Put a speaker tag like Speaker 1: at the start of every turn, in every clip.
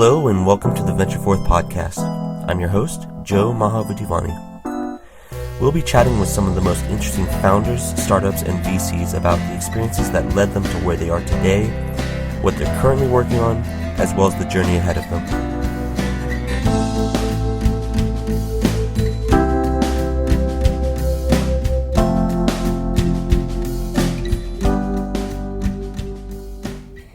Speaker 1: Hello and welcome to the VentureForth podcast. I'm your host, Joe Mahavudivani. We'll be chatting with some of the most interesting founders, startups, and VCs about the experiences that led them to where they are today, what they're currently working on, as well as the journey ahead of them.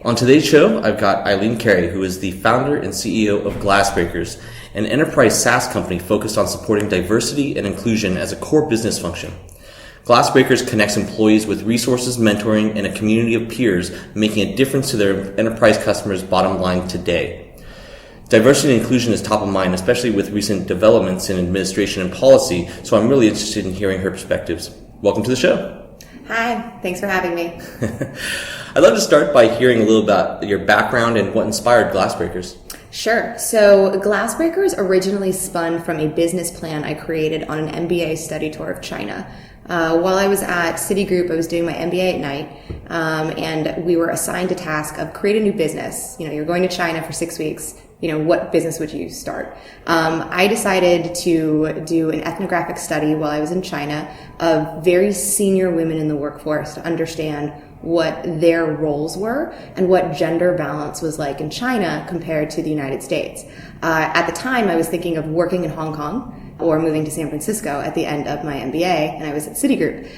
Speaker 1: On today's show, I've got Eileen Carey, who is the founder and CEO of Glassbreakers, an enterprise SaaS company focused on supporting diversity and inclusion as a core business function. Glassbreakers connects employees with resources, mentoring, and a community of peers, making a difference to their enterprise customers' bottom line today. Diversity and inclusion is top of mind, especially with recent developments in administration and policy, so I'm really interested in hearing her perspectives. Welcome to the show.
Speaker 2: Hi, thanks for having me.
Speaker 1: I'd love to start by hearing a little about your background and what inspired Glassbreakers.
Speaker 2: Sure. So Glassbreakers originally spun from a business plan I created on an MBA study tour of China. While I was at Citigroup, I was doing my MBA at night, and we were assigned a task of create a new business. You're going to China for 6 weeks. What business would you start? I decided to do an ethnographic study while I was in China of very senior women in the workforce to understand what their roles were and what gender balance was like in China compared to the United States. At the time, I was thinking of working in Hong Kong or moving to San Francisco at the end of my MBA, and I was at Citigroup.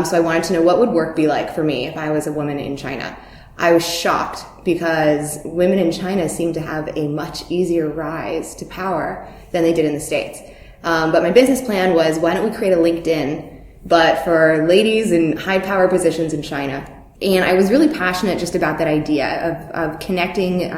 Speaker 2: So I wanted to know what would work be like for me if I was a woman in China. I was shocked because women in China seem to have a much easier rise to power than they did in the States. But my business plan was, why don't we create a LinkedIn, but for ladies in high power positions in China? And I was really passionate just about that idea of connecting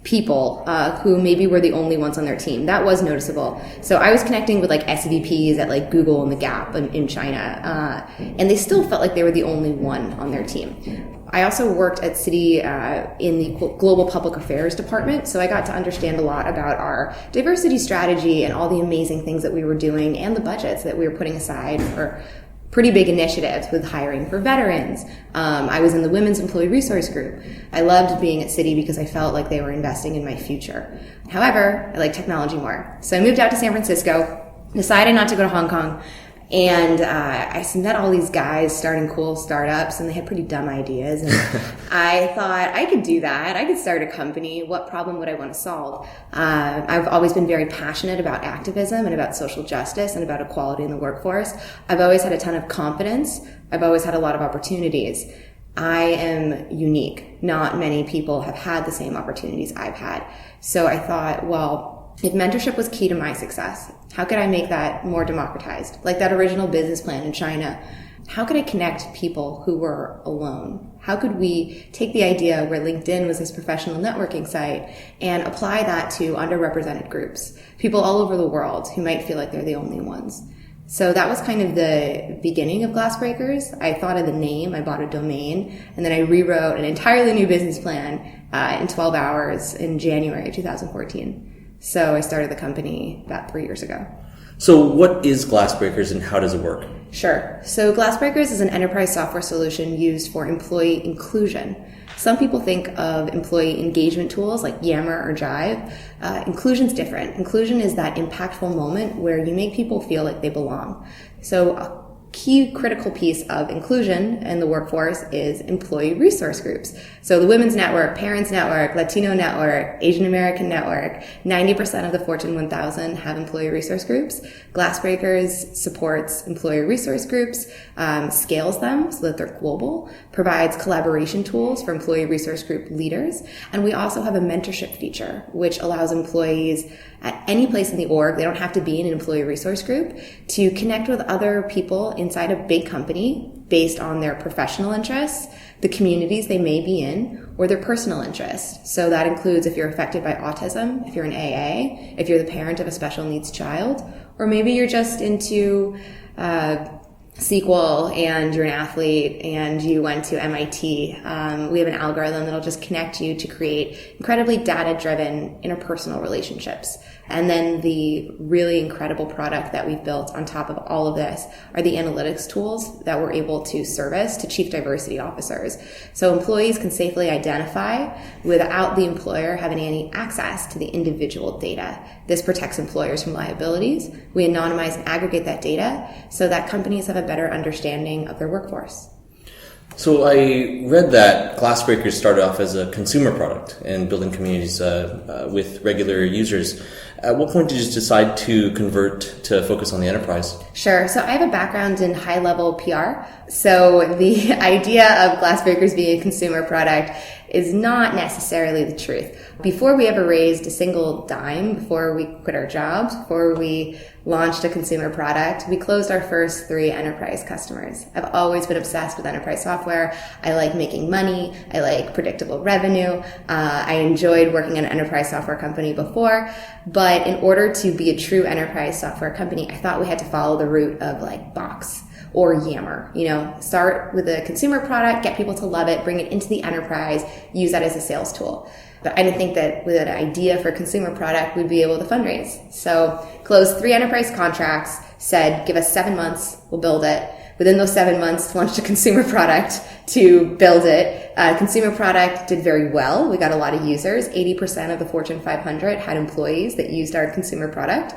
Speaker 2: people who maybe were the only ones on their team. That was noticeable. So I was connecting with SVPs at Google and the Gap in China, and they still felt like they were the only one on their team. I also worked at Citi in the Global Public Affairs department, so I got to understand a lot about our diversity strategy and all the amazing things that we were doing and the budgets that we were putting aside for pretty big initiatives with hiring for veterans. I was in the Women's Employee Resource Group. I loved being at Citi because I felt like they were investing in my future. However, I like technology more. So I moved out to San Francisco, decided not to go to Hong Kong, and I met all these guys starting cool startups, and they had pretty dumb ideas. And I thought, I could do that. I could start a company. What problem would I want to solve? I've always been very passionate about activism and about social justice and about equality in the workforce. I've always had a ton of confidence. I've always had a lot of opportunities. I am unique. Not many people have had the same opportunities I've had. So I thought, well, if mentorship was key to my success, how could I make that more democratized? Like that original business plan in China, how could I connect people who were alone? How could we take the idea where LinkedIn was this professional networking site and apply that to underrepresented groups, people all over the world who might feel like they're the only ones? So that was kind of the beginning of Glassbreakers. I thought of the name, I bought a domain, and then I rewrote an entirely new business plan in 12 hours in January 2014. So I started the company about 3 years ago.
Speaker 1: So what is Glassbreakers and how does it work?
Speaker 2: Sure. So Glassbreakers is an enterprise software solution used for employee inclusion. Some people think of employee engagement tools like Yammer or Jive. Inclusion's different. Inclusion is that impactful moment where you make people feel like they belong. So a key critical piece of inclusion in the workforce is employee resource groups. So the Women's Network, Parents Network, Latino Network, Asian American Network, 90% of the Fortune 1000 have employee resource groups. Glassbreakers supports employee resource groups, scales them so that they're global, provides collaboration tools for employee resource group leaders, and we also have a mentorship feature which allows employees at any place in the org, they don't have to be in an employee resource group, to connect with other people inside a big company based on their professional interests, the communities they may be in, or their personal interests. So that includes if you're affected by autism, if you're an AA, if you're the parent of a special needs child, or maybe you're just into SQL and you're an athlete and you went to MIT, we have an algorithm that'll just connect you to create incredibly data-driven interpersonal relationships. And then the really incredible product that we've built on top of all of this are the analytics tools that we're able to service to chief diversity officers. So employees can safely identify without the employer having any access to the individual data. This protects employers from liabilities. We anonymize and aggregate that data so that companies have a better understanding of their workforce.
Speaker 1: So I read that Glassbreakers started off as a consumer product and building communities with regular users. At what point did you decide to convert to focus on the enterprise?
Speaker 2: Sure. So I have a background in high-level PR. So the idea of Glassbreakers being a consumer product is not necessarily the truth. Before we ever raised a single dime, before we quit our jobs, before we launched a consumer product, we closed our first 3 enterprise customers. I've always been obsessed with enterprise software. I like making money. I like predictable revenue. I enjoyed working in an enterprise software company before, but in order to be a true enterprise software company, I thought we had to follow the route of like Box or Yammer. Start with a consumer product, get people to love it, bring it into the enterprise, use that as a sales tool. But I didn't think that with an idea for a consumer product, we'd be able to fundraise. So closed 3 enterprise contracts, said, give us 7 months, we'll build it. Within those 7 months, launched a consumer product to build it. Consumer product did very well. We got a lot of users. 80% of the Fortune 500 had employees that used our consumer product.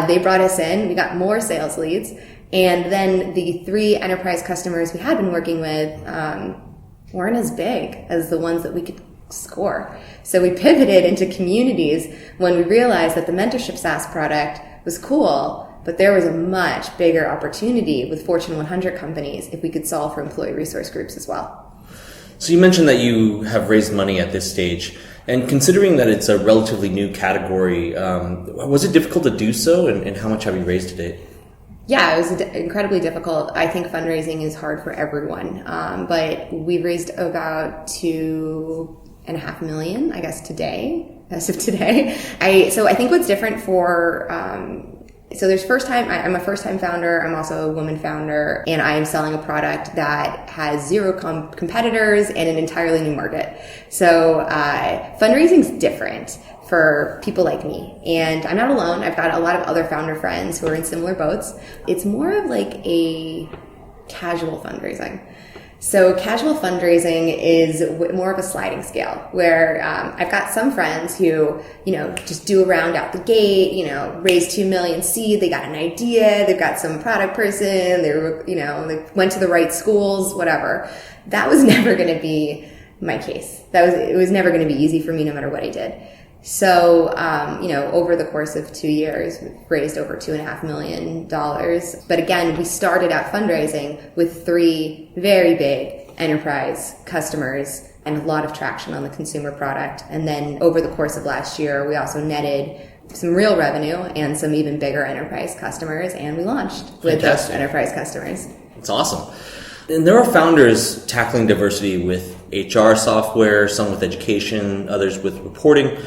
Speaker 2: They brought us in. We got more sales leads. And then the 3 enterprise customers we had been working with weren't as big as the ones that we could score. So we pivoted into communities when we realized that the mentorship SaaS product was cool, but there was a much bigger opportunity with Fortune 100 companies if we could solve for employee resource groups as well.
Speaker 1: So you mentioned that you have raised money at this stage. And considering that it's a relatively new category, was it difficult to do so? And how much have you raised to date?
Speaker 2: Yeah, it was incredibly difficult. I think fundraising is hard for everyone. But we've raised about $2.5 million, I guess, as of today. So I think what's different for, so there's I'm a first-time founder. I'm also a woman founder, and I am selling a product that has 0 competitors and an entirely new market. So fundraising's different for people like me. And I'm not alone. I've got a lot of other founder friends who are in similar boats. It's more of like a casual fundraising. So casual fundraising is more of a sliding scale where I've got some friends who, just do a round out the gate, raise 2 million seed. They got an idea. They've got some product person. They went to the right schools, whatever. That was never going to be my case. It was never going to be easy for me no matter what I did. So, over the course of 2 years, we've raised over $2.5 million. But again, we started out fundraising with 3 very big enterprise customers and a lot of traction on the consumer product. And then over the course of last year, we also netted some real revenue and some even bigger enterprise customers, and we launched with those enterprise customers.
Speaker 1: It's awesome. And there are founders tackling diversity with HR software, some with education, others with reporting.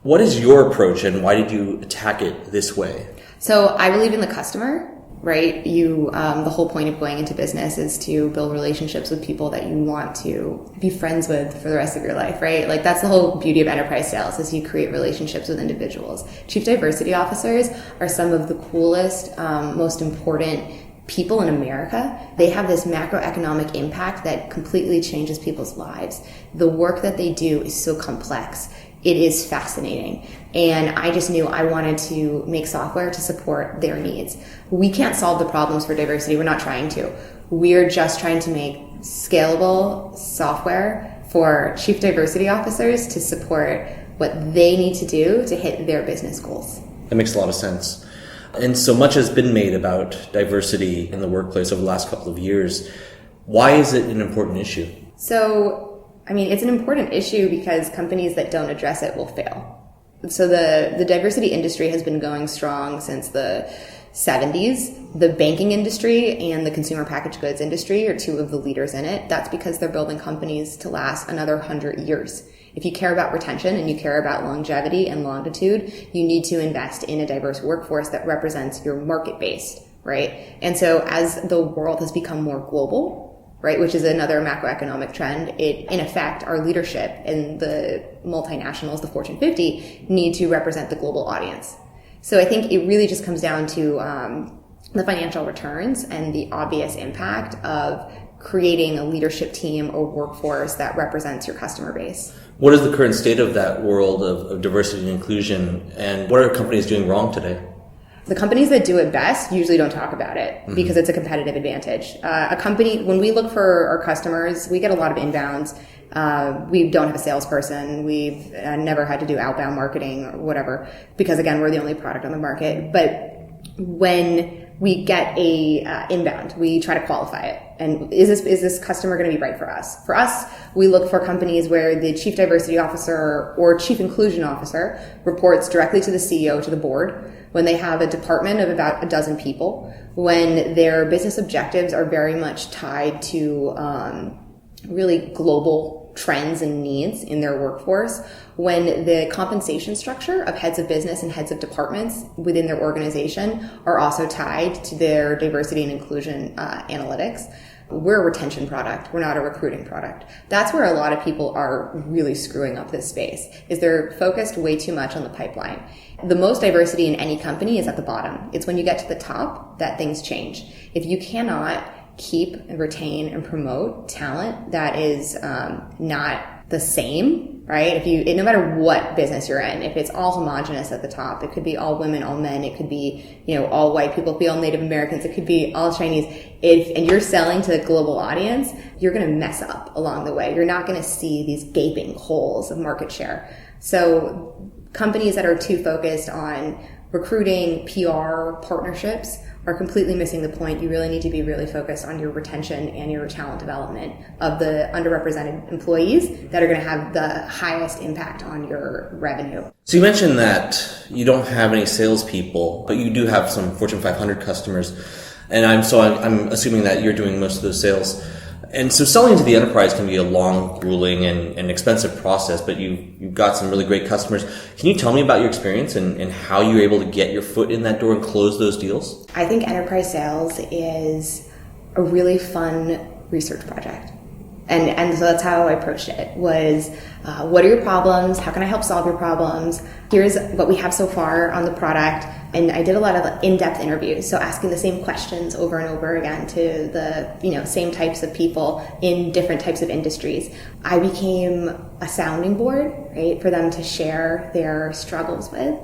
Speaker 1: What is your approach, and why did you attack it this way? So
Speaker 2: I believe in the customer, right? The whole point of going into business is to build relationships with people that you want to be friends with for the rest of your life, right? Like that's the whole beauty of enterprise sales is you create relationships with individuals. Chief diversity officers are some of the coolest, most important people in America. They have this macroeconomic impact that completely changes people's lives. The work that they do is so complex. It is fascinating. And I just knew I wanted to make software to support their needs. We can't solve the problems for diversity. We're not trying to. We're just trying to make scalable software for chief diversity officers to support what they need to do to hit their business goals. That makes a lot of sense. And so much has been made about diversity in the workplace over the last couple of years. Why is it an important issue? It's an important issue because companies that don't address it will fail. So the diversity industry has been going strong since the 70s. The banking industry and the consumer packaged goods industry are 2 of the leaders in it. That's because they're building companies to last another 100 years. If you care about retention and you care about longevity and longitude, you need to invest in a diverse workforce that represents your market base, right? And so as the world has become more global, right, which is another macroeconomic trend, it, in effect, our leadership and the multinationals, the Fortune 50, need to represent the global audience. So I think it really just comes down to the financial returns and the obvious impact of creating a leadership team or workforce that represents your customer base.
Speaker 1: What is the current state of that world of diversity and inclusion, and what are companies doing wrong today?
Speaker 2: The companies that do it best usually don't talk about it because it's a competitive advantage. A company, when we look for our customers, we get a lot of inbounds. We don't have a salesperson. We've never had to do outbound marketing or whatever because, again, we're the only product on the market. But when we get a inbound, we try to qualify it. And is this customer going to be right for us? For us, we look for companies where the chief diversity officer or chief inclusion officer reports directly to the CEO, to the board, when they have a department of about a dozen people, when their business objectives are very much tied to really global trends and needs in their workforce, when the compensation structure of heads of business and heads of departments within their organization are also tied to their diversity and inclusion analytics. We're a retention product. We're not a recruiting product. That's where a lot of people are really screwing up this space, is they're focused way too much on the pipeline. The most diversity in any company is at the bottom. It's when you get to the top that things change. If you cannot keep and retain and promote talent that is not the same, right? If you, no matter what business you're in, if it's all homogenous at the top, it could be all women, all men, it could be, all white people, it could be all Native Americans, it could be all Chinese. And you're selling to the global audience, you're going to mess up along the way. You're not going to see these gaping holes of market share. So companies that are too focused on recruiting, PR, partnerships are completely missing the point. You really need to be really focused on your retention and your talent development of the underrepresented employees that are going to have the highest impact on your revenue.
Speaker 1: So you mentioned that you don't have any salespeople, but you do have some Fortune 500 customers, and I'm assuming that you're doing most of those sales. And so selling to the enterprise can be a long, grueling, and expensive process, but you've got some really great customers. Can you tell me about your experience and how you were able to get your foot in that door and close those deals?
Speaker 2: I think enterprise sales is a really fun research project. And so that's how I approached it, was what are your problems? How can I help solve your problems? Here's what we have so far on the product. And I did a lot of in-depth interviews, so asking the same questions over and over again to the same types of people in different types of industries. I became a sounding board, right, for them to share their struggles with,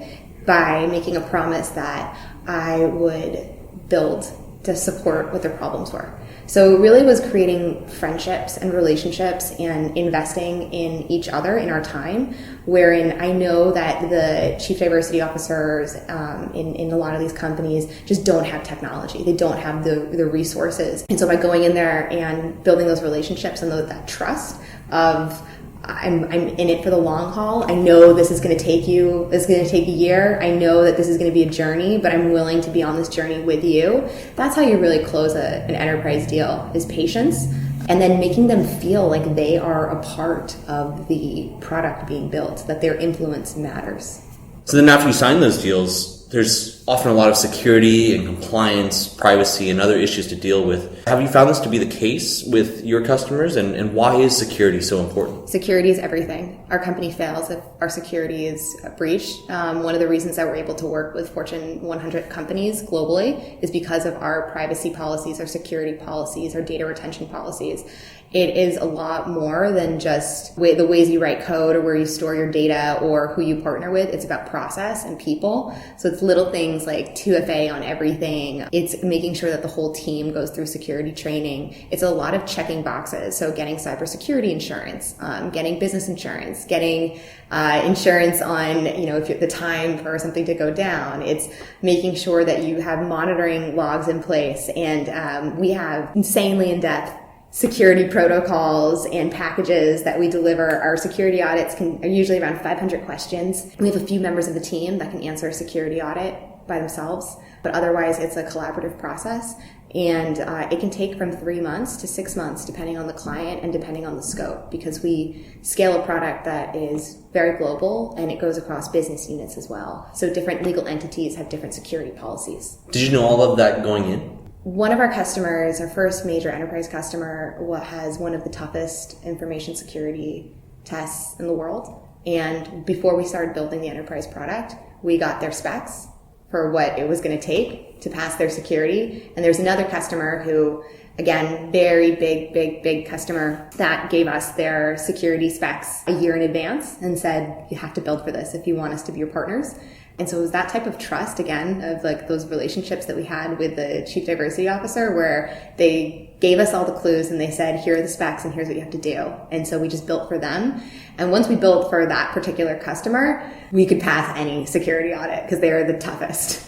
Speaker 2: by making a promise that I would build to support what their problems were. So it really was creating friendships and relationships and investing in each other in our time, wherein I know that the chief diversity officers in a lot of these companies just don't have technology. They don't have the resources. And so by going in there and building those relationships and that trust of I'm in it for the long haul. I know this is going to take a year. I know that this is going to be a journey, but I'm willing to be on this journey with you. That's how you really close an enterprise deal, is patience, and then making them feel like they are a part of the product being built, that their influence matters.
Speaker 1: So then after you sign those deals, there's often a lot of security and compliance, privacy, and other issues to deal with. Have you found this to be the case with your customers, and why is security so important?
Speaker 2: Security is everything. Our company fails if our security is breached. One of the reasons that we're able to work with Fortune 100 companies globally is because of our privacy policies, our security policies, our data retention policies. It is a lot more than just the ways you write code or where you store your data or who you partner with. It's about process and people. So it's little things like 2FA on everything. It's making sure that the whole team goes through security training. It's a lot of checking boxes. So getting cybersecurity insurance, getting business insurance, getting insurance on, if the time for something to go down. It's making sure that you have monitoring logs in place. And we have insanely in-depth security protocols and packages that we deliver. Our security audits are usually around 500 questions. We have a few members of the team that can answer a security audit by themselves. but otherwise it's a collaborative process. And it can take from 3 months to 6 months, depending on the client and depending on the scope, because we scale a product that is very global and it goes across business units as well. So different legal entities have different security policies.
Speaker 1: Did you know all of that going in?
Speaker 2: One of our customers, our first major enterprise customer, has one of the toughest information security tests in the world. And before we started building the enterprise product, we got their specs for what it was going to take to pass their security. And there's another customer who, again, very big customer, that gave us their security specs a year in advance and said, you have to build for this if you want us to be your partners. And so it was that type of trust, again, of like those relationships that we had with the chief diversity officer, where they gave us all the clues and they said, here are the specs and here's what you have to do. And so we just built for them. And once we built for that particular customer, we could pass any security audit because they are the toughest.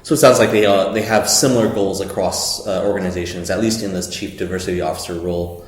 Speaker 1: So it sounds like they have similar goals across organizations, at least in this chief diversity officer role.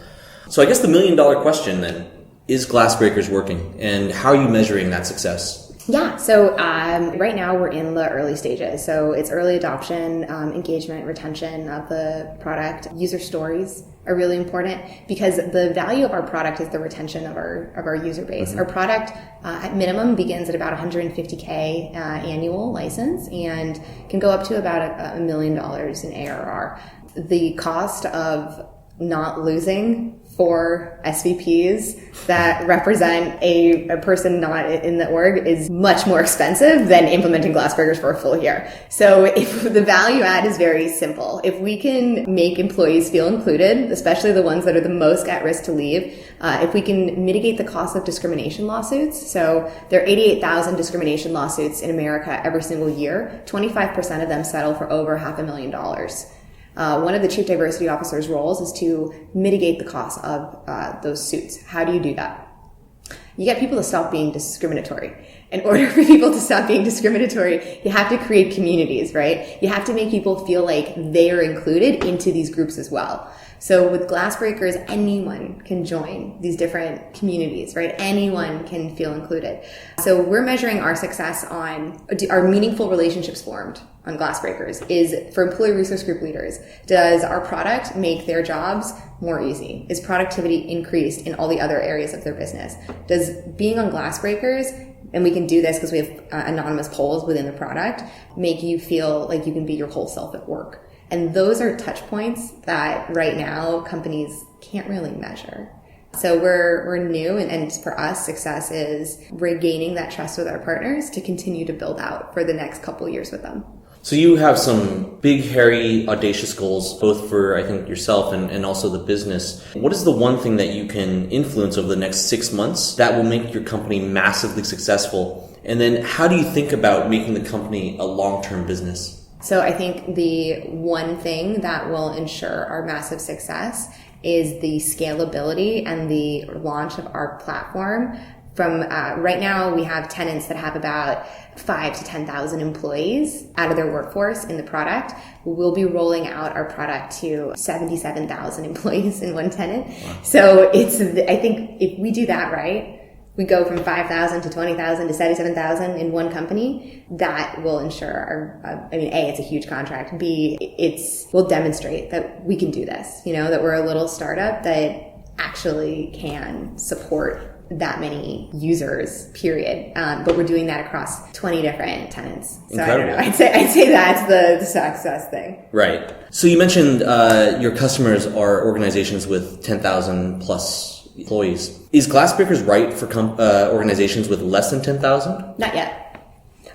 Speaker 1: So I guess the $1 million question then, is Glassbreakers working? And how are you measuring that success?
Speaker 2: Yeah, so right now we're in the early stages. So it's early adoption, engagement, retention of the product. User stories are really important because the value of our product is the retention of our user base. Mm-hmm. Our product at minimum begins at about $150K annual license and can go up to about $1 million in ARR. The cost of not losing 4 SVPs that represent a person not in the org is much more expensive than implementing Glassbreakers for a full year. So if the value add is very simple, if we can make employees feel included, especially the ones that are the most at risk to leave, if we can mitigate the cost of discrimination lawsuits. So there are 88,000 discrimination lawsuits in America every single year. 25% of them settle for over $500,000. One of the chief diversity officer's roles is to mitigate the cost of those suits. How do you do that? You get people to stop being discriminatory. In order for people to stop being discriminatory, you have to create communities, right? You have to make people feel like they are included into these groups as well. So with Glassbreakers, anyone can join these different communities, right? Anyone can feel included. So we're measuring our success on, are meaningful relationships formed on Glassbreakers? Is for employee resource group leaders, does our product make their jobs more easy? Is productivity increased in all the other areas of their business? Does being on Glassbreakers, and we can do this because we have anonymous polls within the product, make you feel like you can be your whole self at work? And those are touch points that right now companies can't really measure. So we're new, and for us, success is regaining that trust with our partners to continue to build out for the next couple of years with them.
Speaker 1: So you have some big, hairy, audacious goals, both for, I think, yourself and also the business. What is the one thing that you can influence over the next 6 months that will make your company massively successful? And then how do you think about making the company a long-term business?
Speaker 2: So I think the one thing that will ensure our massive success is the scalability and the launch of our platform. From right now, we have tenants that have about 5,000 to 10,000 employees out of their workforce in the product. We'll be rolling out our product to 77,000 employees in one tenant. Wow. So I think if we do that right, we go from 5,000 to 20,000 to 77,000 in one company. That will ensure A, it's a huge contract. B, we'll demonstrate that we can do this, that we're a little startup that actually can support that many users, period. But we're doing that across 20 different tenants. So incredible. I don't know. I'd say that's the success thing.
Speaker 1: Right. So you mentioned your customers are organizations with 10,000 plus employees. Is Glassbreakers right for organizations with less than 10,000?
Speaker 2: Not yet.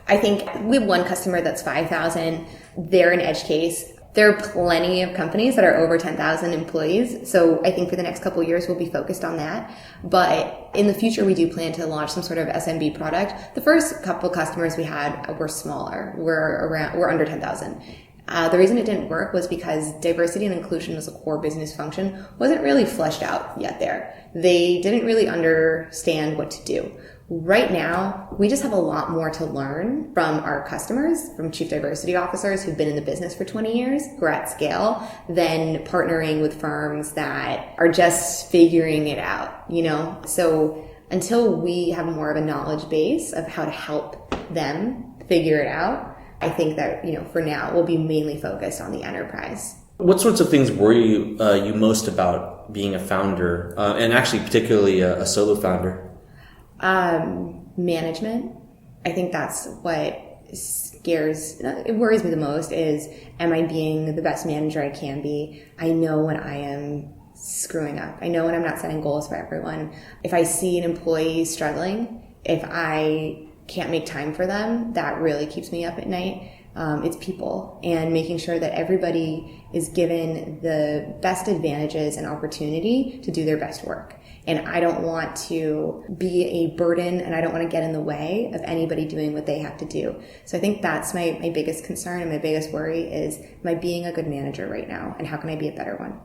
Speaker 2: I think we have one customer that's 5,000. They're an edge case. There are plenty of companies that are over 10,000 employees. So I think for the next couple of years, we'll be focused on that. But in the future, we do plan to launch some sort of SMB product. The first couple customers we had were smaller. We're under 10,000. The reason it didn't work was because diversity and inclusion as a core business function wasn't really fleshed out yet there. They didn't really understand what to do. Right now, we just have a lot more to learn from our customers, from chief diversity officers who've been in the business for 20 years, who are at scale, than partnering with firms that are just figuring it out, So until we have more of a knowledge base of how to help them figure it out, I think that, for now, we'll be mainly focused on the enterprise.
Speaker 1: What sorts of things worry you most about being a founder, and actually particularly a solo founder?
Speaker 2: Management. I think that's what it worries me the most is, am I being the best manager I can be? I know when I am screwing up. I know when I'm not setting goals for everyone. If I see an employee struggling, if I can't make time for them, that really keeps me up at night. It's people, and making sure that everybody is given the best advantages and opportunity to do their best work. And I don't want to be a burden, and I don't want to get in the way of anybody doing what they have to do. So I think that's my biggest concern and my biggest worry is, am I being a good manager right now? And how can I be a better one?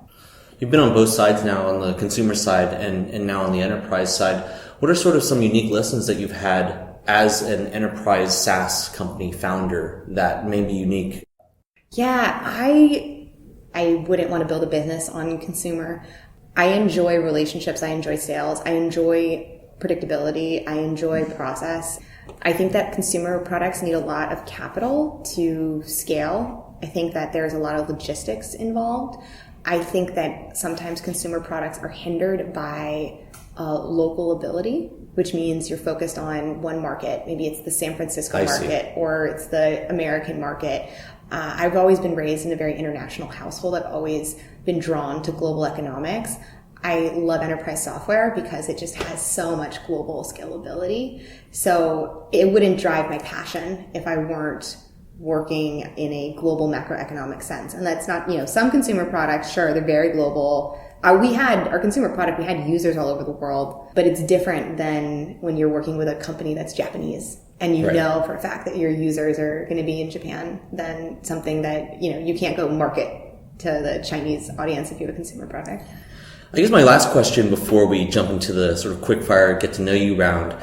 Speaker 1: You've been on both sides now, on the consumer side and now on the enterprise side. What are sort of some unique lessons that you've had as an enterprise SaaS company founder that may be unique?
Speaker 2: Yeah, I wouldn't want to build a business on consumer. I enjoy relationships. I enjoy sales. I enjoy predictability. I enjoy process. I think that consumer products need a lot of capital to scale. I think that there's a lot of logistics involved. I think that sometimes consumer products are hindered by local ability, which means you're focused on one market. Maybe it's the San Francisco market or it's the American market. I've always been raised in a very international household. I've always been drawn to global economics. I love enterprise software because it just has so much global scalability. So it wouldn't drive my passion if I weren't working in a global macroeconomic sense. And that's not, some consumer products, sure, they're very global. Our consumer product, we had users all over the world, but it's different than when you're working with a company that's Japanese and you know for a fact that your users are going to be in Japan, than something that, you can't go market to the Chinese audience if you have a consumer product.
Speaker 1: I guess my last question before we jump into the sort of quick fire get to know you round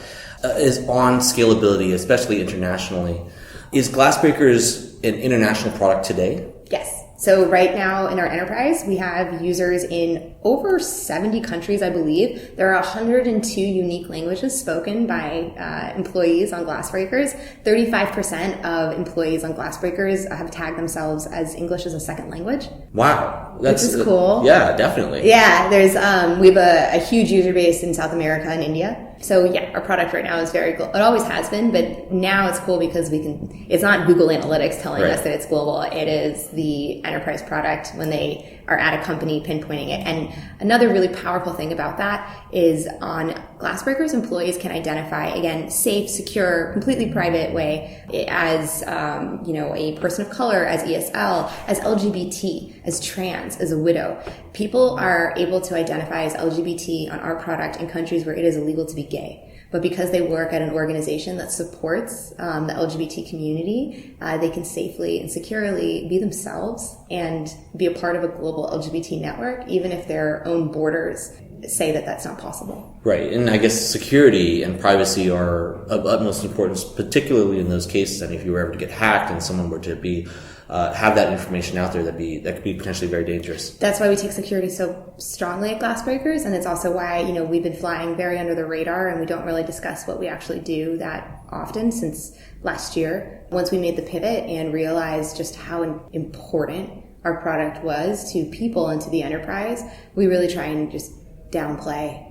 Speaker 1: is on scalability, especially internationally. Is Glassbreakers an international product today?
Speaker 2: Yes. So right now in our enterprise, we have users in over 70 countries, I believe. There are 102 unique languages spoken by employees on Glassbreakers. 35% of employees on Glassbreakers have tagged themselves as English as a second language.
Speaker 1: Wow.
Speaker 2: Which is cool.
Speaker 1: Yeah, definitely.
Speaker 2: Yeah, there's we have a huge user base in South America and India. So yeah, our product right now is very global. It always has been, but now it's cool because it's not Google Analytics telling us that it's global. It is the enterprise product when they are at a company pinpointing it. And another really powerful thing about that is on Glassbreakers, employees can identify, again, safe, secure, completely private way as, a person of color, as ESL, as LGBT, as trans, as a widow. People are able to identify as LGBT on our product in countries where it is illegal to be gay. But because they work at an organization that supports the LGBT community, they can safely and securely be themselves and be a part of a global LGBT network, even if their own borders say that that's not possible.
Speaker 1: Right. And I guess security and privacy are of utmost importance, particularly in those cases. And if you were ever to get hacked and someone were to be have that information out there, that could be potentially very dangerous. That's
Speaker 2: why we take security so strongly at Glassbreakers, and it's also why we've been flying very under the radar, and we don't really discuss what we actually do that often since last year. Once we made the pivot and realized just how important our product was to people and to the enterprise, we really try and just downplay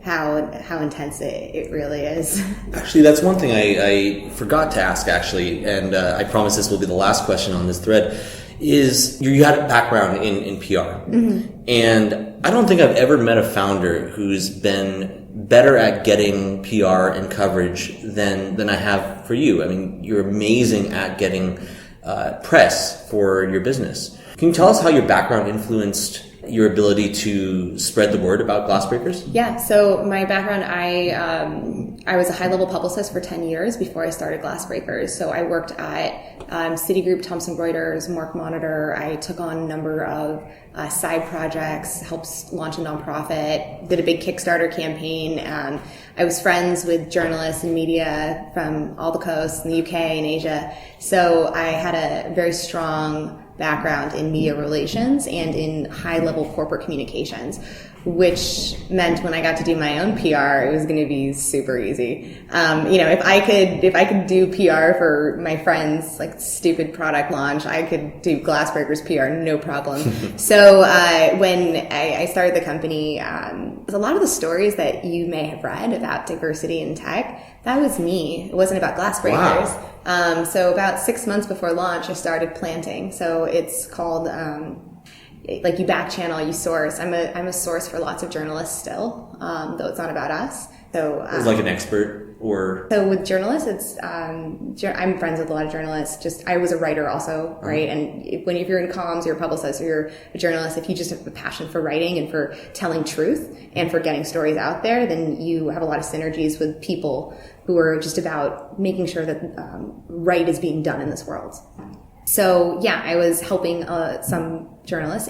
Speaker 2: how intense it really is.
Speaker 1: Actually, that's one thing I forgot to ask, actually, and I promise this will be the last question on this thread, is you had a background in PR. Mm-hmm. And I don't think I've ever met a founder who's been better at getting PR and coverage than I have for you. I mean, you're amazing at getting press for your business. Can you tell us how your background influenced your ability to spread the word about Glassbreakers?
Speaker 2: Yeah, so my background, I was a high-level publicist for 10 years before I started Glassbreakers. So I worked at Citigroup, Thomson Reuters, Mark Monitor. I took on a number of side projects, helped launch a nonprofit, did a big Kickstarter campaign. I was friends with journalists and media from all the coasts in the UK and Asia. So I had a very strong background in media relations and in high-level corporate communications. which meant when I got to do my own PR, it was going to be super easy. If I could do PR for my friends, like stupid product launch, I could do Glassbreakers PR, no problem. So when I started the company, a lot of the stories that you may have read about diversity in tech, that was me. It wasn't about Glassbreakers. Wow. So about 6 months before launch, I started planting. So it's called like you back channel, you source. I'm a source for lots of journalists still, though it's not about us. So
Speaker 1: it's like an expert or.
Speaker 2: So with journalists, it's I'm friends with a lot of journalists. I was a writer also, right? And if you're in comms, you're a publicist, or you're a journalist, if you just have a passion for writing and for telling truth and for getting stories out there, then you have a lot of synergies with people who are just about making sure that right is being done in this world. So yeah, I was helping some journalists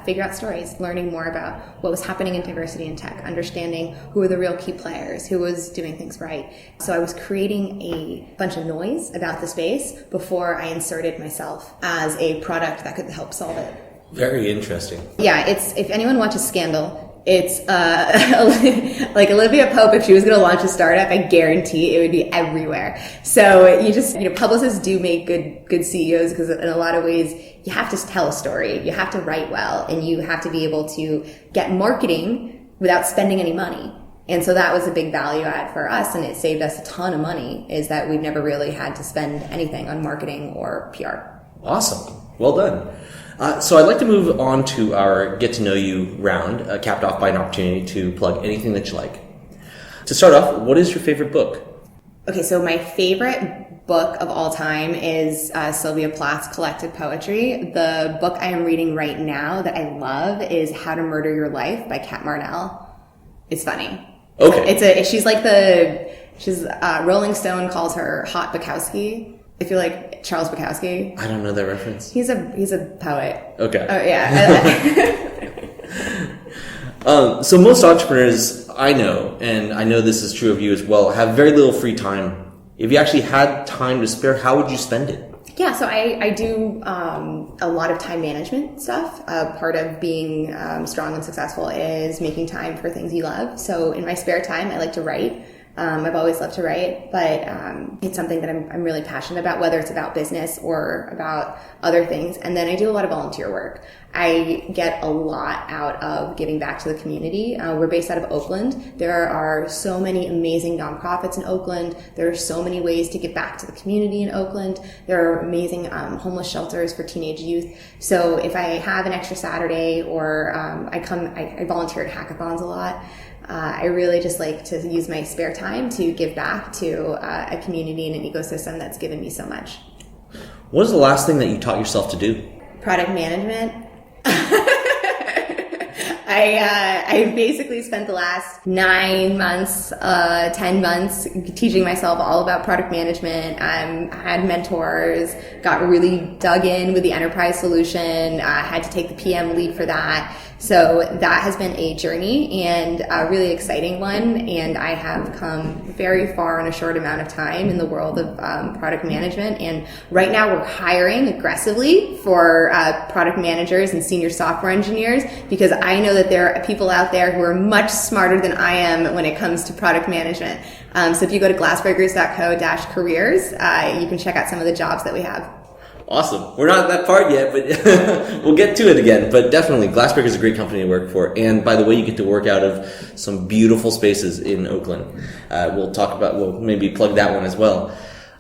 Speaker 2: figure out stories, learning more about what was happening in diversity in tech, understanding who were the real key players, who was doing things right. So I was creating a bunch of noise about the space before I inserted myself as a product that could help solve it.
Speaker 1: Very interesting.
Speaker 2: Yeah, if anyone watches Scandal, it's like Olivia Pope, if she was going to launch a startup, I guarantee it would be everywhere. So publicists do make good CEOs because in a lot of ways you have to tell a story, you have to write well, and you have to be able to get marketing without spending any money. And so that was a big value add for us, and it saved us a ton of money, is that we've never really had to spend anything on marketing or PR.
Speaker 1: Awesome. Well done. So I'd like to move on to our get to know you round, capped off by an opportunity to plug anything that you like. To start off, what is your favorite book?
Speaker 2: Okay, so my favorite book of all time is Sylvia Plath's collected poetry. The book I am reading right now that I love is How to Murder Your Life by Kat Marnell. It's funny.
Speaker 1: Okay.
Speaker 2: She's Rolling Stone calls her Hot Bukowski. I feel like Charles Bukowski.
Speaker 1: I don't know that reference.
Speaker 2: He's a poet.
Speaker 1: Okay.
Speaker 2: Oh yeah.
Speaker 1: So most entrepreneurs I know, and I know this is true of you as well, have very little free time. If you actually had time to spare, how would you spend it?
Speaker 2: Yeah, so I do a lot of time management stuff. Part of being strong and successful is making time for things you love. So in my spare time, I like to write. I've always loved to write, but it's something that I'm really passionate about, whether it's about business or about other things. And then I do a lot of volunteer work. I get a lot out of giving back to the community. We're based out of Oakland. There are so many amazing nonprofits in Oakland. There are so many ways to give back to the community in Oakland. There are amazing homeless shelters for teenage youth. So if I have an extra Saturday or I volunteer at hackathons a lot. I really just like to use my spare time to give back to a community and an ecosystem that's given me so much.
Speaker 1: What is the last thing that you taught yourself to do?
Speaker 2: Product management. I basically spent the last 9 months, 10 months teaching myself all about product management. I had mentors, got really dug in with the enterprise solution. I had to take the PM lead for that. So that has been a journey and a really exciting one. And I have come very far in a short amount of time in the world of product management. And right now we're hiring aggressively for product managers and senior software engineers, because I know that there are people out there who are much smarter than I am when it comes to product management. So if you go to glassbreakers.co/careers, you can check out some of the jobs that we have.
Speaker 1: Awesome. We're not at that part yet, but we'll get to it again. But definitely, Glassbreakers is a great company to work for. And by the way, you get to work out of some beautiful spaces in Oakland. We'll maybe plug that one as well.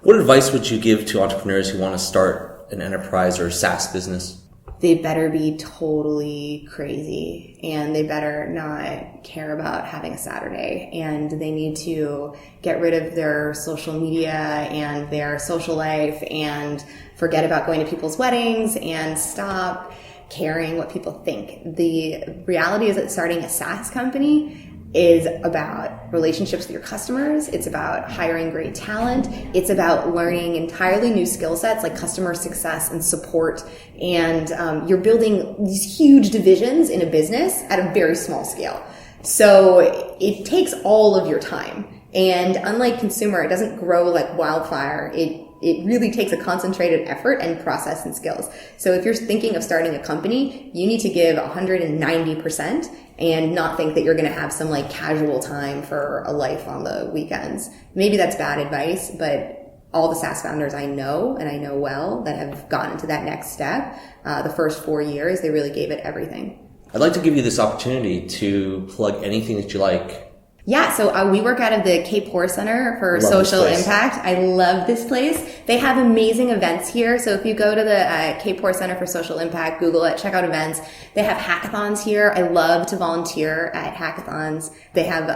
Speaker 1: What advice would you give to entrepreneurs who want to start an enterprise or SaaS business?
Speaker 2: They better be totally crazy, and they better not care about having a Saturday, and they need to get rid of their social media and their social life and forget about going to people's weddings and stop caring what people think. The reality is that starting a SaaS company is about relationships with your customers. It's about hiring great talent. It's about learning entirely new skill sets like customer success and support. And you're building these huge divisions in a business at a very small scale. So it takes all of your time. And unlike consumer, it doesn't grow like wildfire. It really takes a concentrated effort and process and skills. So if you're thinking of starting a company, you need to give 190%, and not think that you're going to have some like casual time for a life on the weekends. Maybe that's bad advice, but all the SaaS founders I know and I know well that have gotten to that next step, the first 4 years, they really gave it everything.
Speaker 1: I'd like to give you this opportunity to plug anything that you like.
Speaker 2: Yeah, so we work out of the Cape Horror Center for Social Impact. I love this place. They have amazing events here. So if you go to the Cape Horror Center for Social Impact, Google it, check out events. They have hackathons here. I love to volunteer at hackathons. They have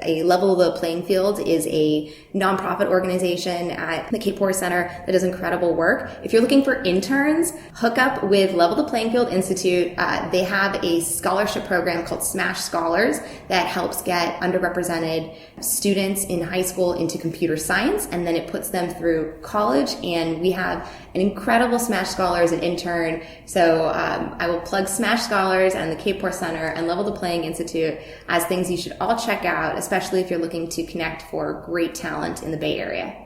Speaker 2: a Level the Playing Field is a nonprofit organization at the Cape Horror Center that does incredible work. If you're looking for interns, hook up with Level the Playing Field Institute. They have a scholarship program called Smash Scholars that helps get underrepresented students in high school into computer science, and then it puts them through college. And we have an incredible Smash Scholars and intern. So I will plug Smash Scholars and the Cape Horror Center and Level the Playing Institute as things you should all check out, especially if you're looking to connect for great talent in the Bay Area.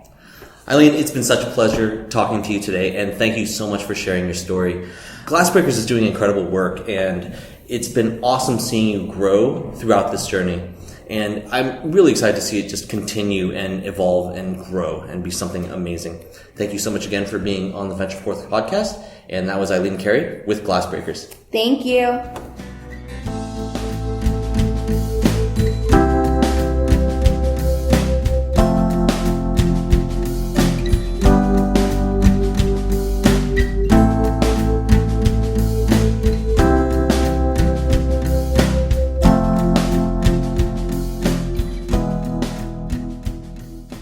Speaker 1: Eileen, it's been such a pleasure talking to you today, and thank you so much for sharing your story. Glassbreakers is doing incredible work, and it's been awesome seeing you grow throughout this journey. And I'm really excited to see it just continue and evolve and grow and be something amazing. Thank you so much again for being on the VentureForth podcast. And that was Eileen Carey with Glassbreakers.
Speaker 2: Thank you.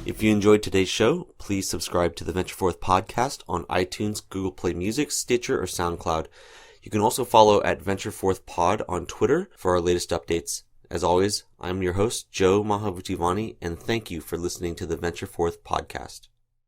Speaker 1: If you enjoyed today's show, please subscribe to the VentureForth podcast on iTunes, Google Play Music, Stitcher, or SoundCloud. You can also follow at VentureForth Pod on Twitter for our latest updates. As always, I'm your host, Joe Mahavutivani, and thank you for listening to the VentureForth podcast.